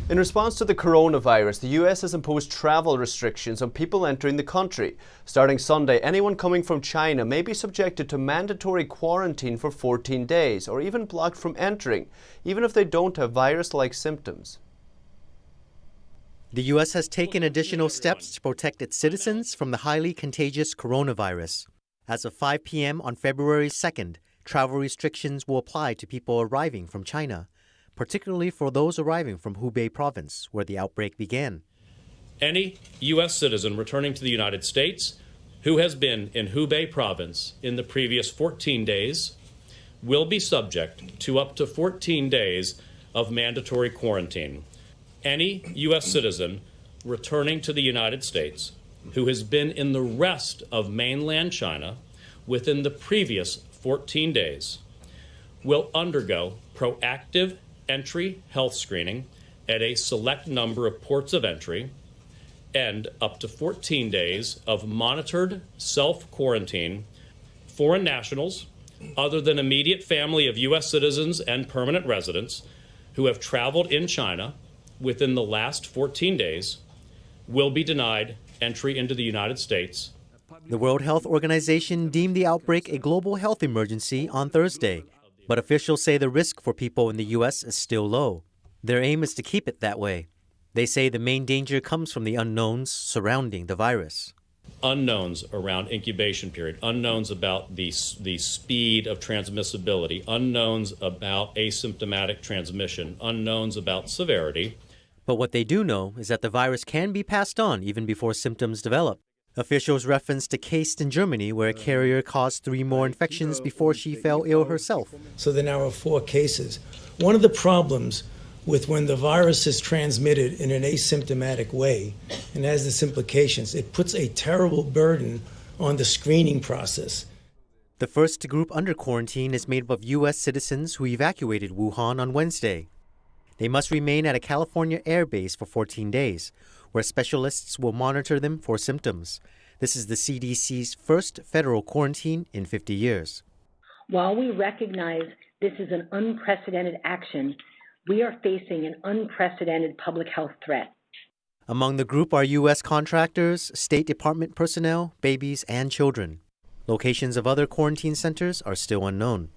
In response to the coronavirus, the US has imposed travel restrictions on people entering the country. Starting Sunday, anyone coming from China may be subjected to mandatory quarantine for 14 days or even blocked from entering, even if they don't have virus-like symptoms. The U.S. has taken additional steps to protect its citizens from the highly contagious coronavirus. As of 5 p.m. on February 2nd, travel restrictions will apply to people arriving from China, particularly for those arriving from Hubei province, where the outbreak began. Any U.S. citizen returning to the United States who has been in Hubei province in the previous 14 days will be subject to up to 14 days of mandatory quarantine. Any U.S. citizen returning to the United States who has been in the rest of mainland China within the previous 14 days will undergo proactive entry health screening at a select number of ports of entry and up to 14 days of monitored self-quarantine. Foreign nationals, other than immediate family of U.S. citizens and permanent residents who have traveled in China within the last 14 days, will be denied entry into the United States. The World Health Organization deemed the outbreak a global health emergency on Thursday, but officials say the risk for people in the U.S. is still low. Their aim is to keep it that way. They say the main danger comes from the unknowns surrounding the virus. Unknowns around incubation period, unknowns about the speed of transmissibility, unknowns about asymptomatic transmission, unknowns about severity. But what they do know is that the virus can be passed on even before symptoms develop. Officials referenced a case in Germany where a carrier caused 3 more infections before she fell ill herself. So there now are 4 cases. One of the problems with when the virus is transmitted in an asymptomatic way and has its implications, it puts a terrible burden on the screening process. The first group under quarantine is made up of U.S. citizens who evacuated Wuhan on Wednesday. They must remain at a California airbase for 14 days, where specialists will monitor them for symptoms. This is the CDC's first federal quarantine in 50 years. While we recognize this is an unprecedented action, we are facing an unprecedented public health threat. Among the group are U.S. contractors, State Department personnel, babies, and children. Locations of other quarantine centers are still unknown.